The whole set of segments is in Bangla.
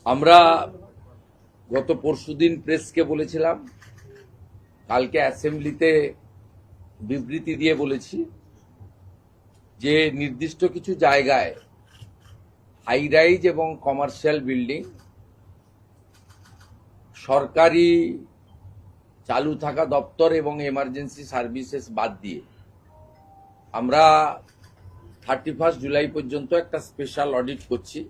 আমরা গত পরশুদিন প্রেসকে বলেছিলাম, কালকে অ্যাসেম্বলিতে বিবৃতি দিয়ে বলেছি যে নির্দিষ্ট কিছু জায়গায় হাই রাইজ এবং কমার্শিয়াল বিল্ডিং সরকারি চালু থাকা দপ্তর এবং এমার্জেন্সি সার্ভিসেস বাদ দিয়ে আমরা 31 জুলাই পর্যন্ত একটা স্পেশাল অডিট করছি।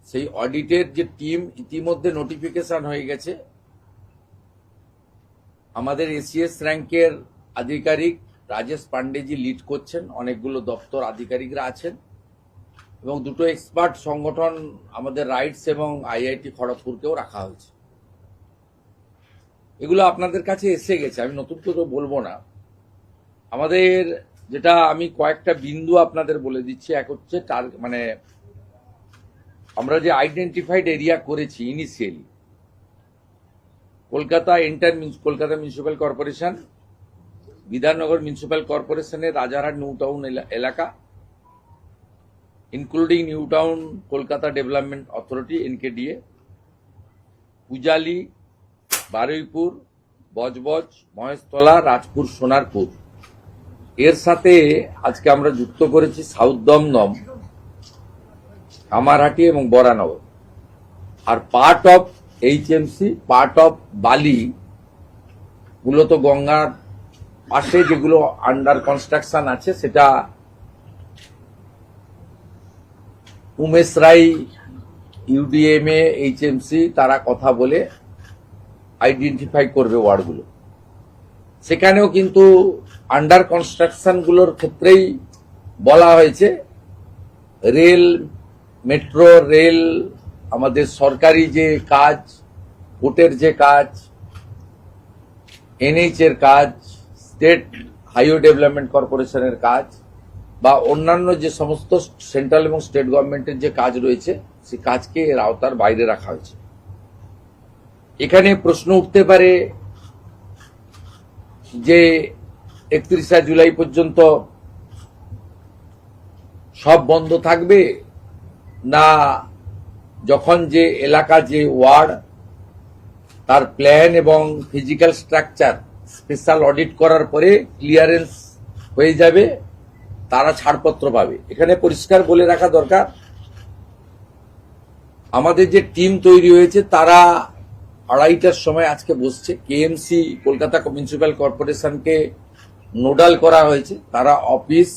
সেই অডিটের যে টিম ইতিমধ্যে নোটিফিকেশন হয়ে গেছে। আমাদের এসিএস র্যাঙ্কের আধিকারিক রাজেশ পান্ডেজি লিড করছেন, অনেকগুলো দপ্তর আধিকারিকরা আছেন এবং দুটো এক্সপার্ট সংগঠন আমাদের রাইটস এবং আইআইটি খড়গপুরকেও রাখা হয়েছে। এগুলো আপনাদের কাছে এসে গেছে, আমি নতুন করে বলবো না। আমাদের যেটা আমি কয়েকটা বিন্দু আপনাদের বলে দিচ্ছি। এক হচ্ছে আমরা যে আইডেন্টিফাইড এরিয়া করেছি initially, Kolkata Kolkata municipal corporation, Bidhannagar municipal কর্পোরেশনের রাজারহাট নিউ টাউন এলাকা, including new town Kolkata development authority NKDA, Pujali, Baruipur, Budge Budge, Maheshtala, Rajpur, Sonarpur, এর সাথে আজকে আমরা যুক্ত করেছি সাউথ দমদম, কামারহাটি এবং বরানগর। আর part of HMC, part of Bally, মূলত গঙ্গার পাশে যেগুলো আন্ডার কনস্ট্রাকশন আছে, সেটা উমেশ রায়, ইউডিএমএ, এইচএমসি তারা কথা বলে আইডেন্টিফাই করবে ওয়ার্ডগুলো। সেখানেও কিন্তু আন্ডার কনস্ট্রাকশন গুলোর ক্ষেত্রেই বলা হয়েছে রেল, মেট্রো রেল, আমাদের সরকারি যে কাজ, কোর্টের যে কাজ, এনএইচ এর কাজ, স্টেট হাইওয়ে ডেভেলপমেন্ট কর্পোরেশনের কাজ বা অন্যান্য যে সমস্ত সেন্ট্রাল এবং স্টেট গভর্নমেন্টের যে কাজ রয়েছে, সে কাজকে এর আওতার বাইরে রাখা হয়েছে। এখানে প্রশ্ন উঠতে পারে যে 31 জুলাই পর্যন্ত সব বন্ধ থাকবে, না যখন যে এলাকা, যে ওয়ার্ড, তার প্ল্যান এবং ফিজিক্যাল স্ট্রাকচার স্পেশাল অডিট করার পরে ক্লিয়ারেন্স হয়ে যাবে, তারা ছাড়পত্র পাবে। এখানে পরিষ্কার বলে রাখা দরকার, আমাদের যে টিম তৈরি হয়েছে তারা 2:30টার সময় আজকে বসছে। কেএমসি, কলকাতা মিউনিসিপ্যাল কর্পোরেশনকে নোডাল করা হয়েছে। তারা অফিস,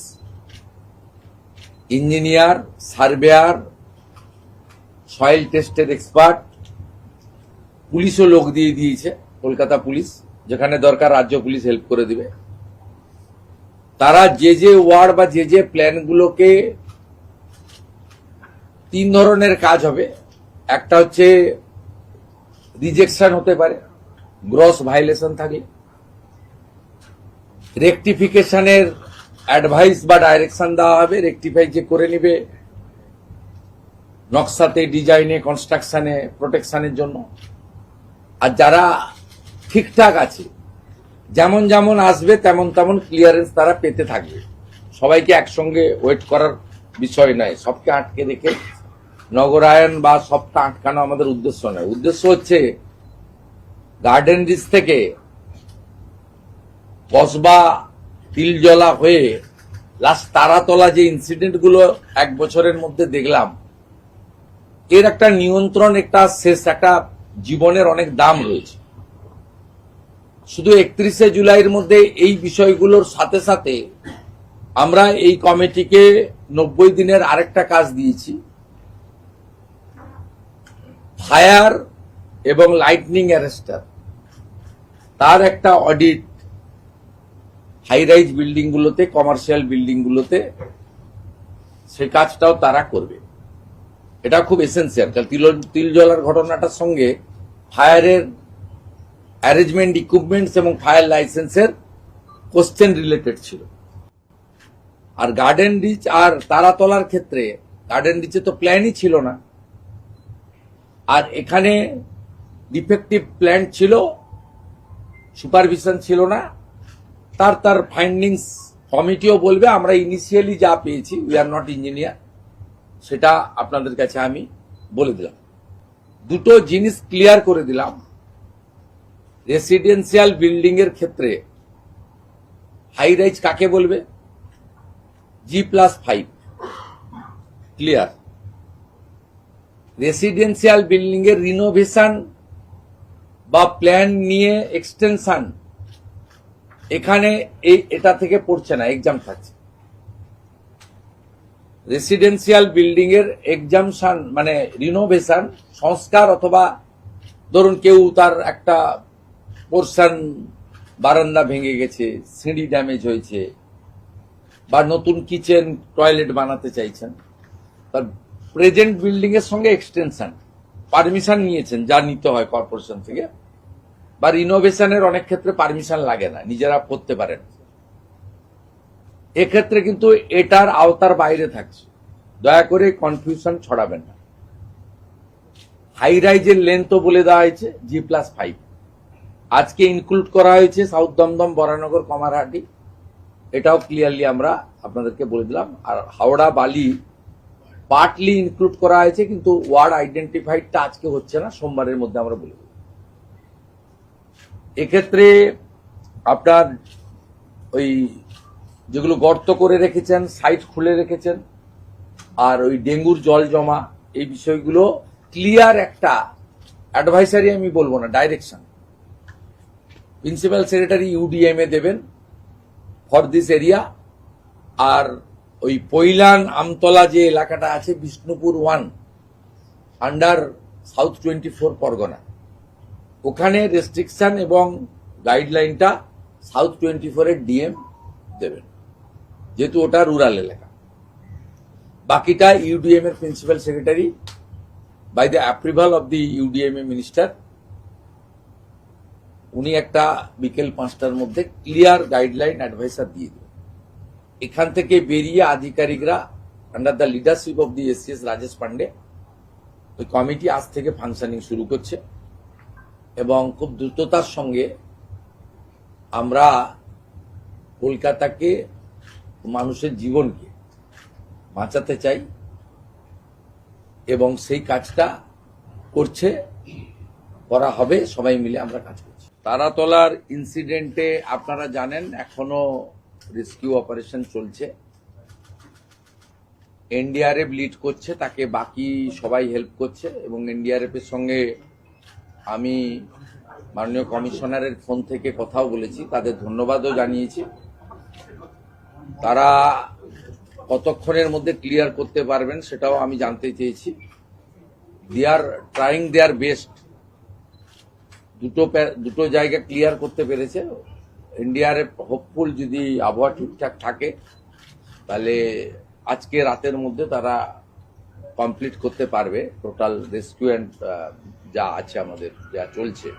ইঞ্জিনিয়ার, সার্ভেয়ার, সয়েল টেস্টের এক্সপার্ট, পুলিশও লোক দিয়ে দিয়েছে, কলকাতা পুলিশ, যেখানে দরকার রাজ্য পুলিশ হেল্প করে দিবে। তারা যে যে ওয়ার্ড বা যে যে প্ল্যানগুলোকে, 3 ধরনের কাজ হবে। একটা হচ্ছে রিজেকশন হতে পারে, গ্রস ভায়োলেশন থাকলে, রেকটিফিকেশনের অ্যাডভাইস বা ডাইরেকশন দেওয়া হবে, রেকটিফাই যে করে নিবে নকশাতে, ডিজাইনে, কনস্ট্রাকশনে, প্রোটেকশনের জন্য। আর যারা ঠিকঠাক আছে, যেমন যেমন আসবে তেমন তেমন ক্লিয়ারেন্স তারা পেতে থাকবে। সবাইকে একসঙ্গে ওয়েট করার বিষয় নয়, সবকে আটকে রেখে নগরায়ন বা সবটা আটকানো আমাদের উদ্দেশ্য নয়। উদ্দেশ্য হচ্ছে গার্ডেন রিচ থেকে কসবা, তিলজলা হয়ে লাস্ট তারাতলা যে ইনসিডেন্ট গুলো 1 বছরের মধ্যে দেখলাম, এর একটা নিয়ন্ত্রণ, একটা শেষ, একটা জীবনের অনেক দাম রয়েছে। শুধু 31 জুলাইয়ের মধ্যে এই বিষয়গুলোর সাথে সাথে আমরা এই কমিটিকে 90 দিনের আরেকটা কাজ দিয়েছি, ফায়ার এবং লাইটনিং অ্যারেস্টার, তার একটা অডিট হাই রাইজ বিল্ডিং গুলোতে, কমার্শিয়াল বিল্ডিং গুলোতে, সেই কাজটাও তারা করবে। এটা খুব এসেন্সিয়াল, কারণ তিলজলার ঘটনাটার সঙ্গে ফায়ারের অ্যারেঞ্জমেন্ট, ইকুইপমেন্টস এবং ফায়ার লাইসেন্সের কোশ্চেন রিলেটেড ছিল। আর গার্ডেন রিচ আর তারাতলার ক্ষেত্রে, গার্ডেন রিচে তো প্ল্যানই ছিল না, আর এখানে ডিফেক্টিভ প্ল্যান ছিল, সুপারভিশন ছিল না। তার ফাইন্ডিংস কমিটিও বলবে, আমরা ইনিশিয়ালি যা পেয়েছি, উই আর নট ইঞ্জিনিয়ার, সেটা আপনাদের কাছে আমি বলে দিলাম। দুটো জিনিস ক্লিয়ার করে দিলাম। রেসিডেন্সিয়াল বিল্ডিং এর ক্ষেত্রে হাই রাইজ কাকে বলবে? G+5 clear. রেসিডেন্সিয়াল বিল্ডিং এর রিনোভেশন বা প্ল্যান নিয়ে এক্সটেনশন এখানে এটা থেকে পড়ছে না, এক্সাম থাকছে। রেসিডেন্সিয়াল বিল্ডিং এর এক্সামশন মানে রিনোভেশন, সংস্কার, অথবা ধরুন কেউ তার একটা পোর্শন বারান্দা ভেঙে গেছে, সিঁড়ি ড্যামেজ হয়েছে, বা নতুন কিচেন টয়লেট বানাতে চাইছেন, তার প্রেজেন্ট বিল্ডিং এর সঙ্গে এক্সটেনশন পারমিশন নিয়েছেন, যা নিতে হয় কর্পোরেশন থেকে, বা রিনোভেশনের অনেক ক্ষেত্রে পারমিশন লাগে না, নিজেরা করতে পারেন। এক্ষেত্রে কিন্তু এটার আওতার বাইরে থাকছে, দয়া করে কনফিউশন ছড়াবেন না। হাই রাইজের লেন্থও বলে দেওয়া হয়েছে G+5, আজকে ইনক্লুড করা হয়েছে সাউথ দমদম, বরানগর, কমারহাটি, এটাও ক্লিয়ারলি আমরা আপনাদেরকে বলে দিলাম। আর হাওড়া, বালি পার্টলি ইনক্লুড করা হয়েছে, কিন্তু ওয়ার্ড আইডেন্টিফাইডটা আজকে হচ্ছে না, সোমবারের মধ্যে আমরা বলে দেব। এক্ষেত্রে আপনার ওই যেগুলো গর্ত করে রেখেছেন, সাইট খুলে রেখেছেন, আর ওই ডেঙ্গুর জল জমা, এই বিষয়গুলো ক্লিয়ার একটা অ্যাডভাইসারি, আমি বলবো না, ডাইরেকশন প্রিন্সিপাল সেক্রেটারি UDM এ দেবেন ফর দিস এরিয়া। আর ওই পৈলান, আমতলা যে এলাকাটা আছে, বিষ্ণুপুর 1 আন্ডার সাউথ 24 পরগনা, ওখানে রেস্ট্রিকশন এবং গাইডলাইনটা সাউথ 24 এর DM দেবেন, যেহেতু ওটা রুরাল এলাকা। বাকিটা UDM এর principal secretary by the approval of the UDM minister, উনি একটা বিকেল 5টার মধ্যে ক্লিয়ার গাইডলাইন অ্যাডভাইসার দিয়ে দেবেন। এখান থেকে বেরিয়ে আধিকারিকরা under the leadership of the SCS Rajesh Pandey, ওই কমিটি আজ থেকে ফাংশনিং শুরু করছে, এবং খুব দ্রুততার সঙ্গে আমরা কলকাতাকে, মানুষের জীবনকে বাঁচাতে চাই, এবং সেই কাজটা করা হবে, সবাই মিলে আমরা কাজ করছি। তারাতলার ইনসিডেন্টে আপনারা জানেন এখনো রেস্কিউ অপারেশন চলছে, NDRF লিড করছে, তাকে বাকি সবাই হেল্প করছে, এবং NDRF এর সঙ্গে আমি মাননীয় কমিশনারের ফোন থেকে কথাও বলেছি, তাদের ধন্যবাদও জানিয়েছি। তারা কতক্ষণের মধ্যে ক্লিয়ার করতে পারবেন সেটাও আমি জানতে চেয়েছি। দে আর ট্রাইং দেয়ার বেস্ট। দুটো জায়গা ক্লিয়ার করতে পেরেছে। NDRF হোপফুল, যদি আবহাওয়া ঠিকঠাক থাকে তাহলে আজকে রাতের মধ্যে তারা কমপ্লিট করতে পারবে টোটাল রেস্কিউ অ্যান্ড যা আছে আমাদের, যা চলছে।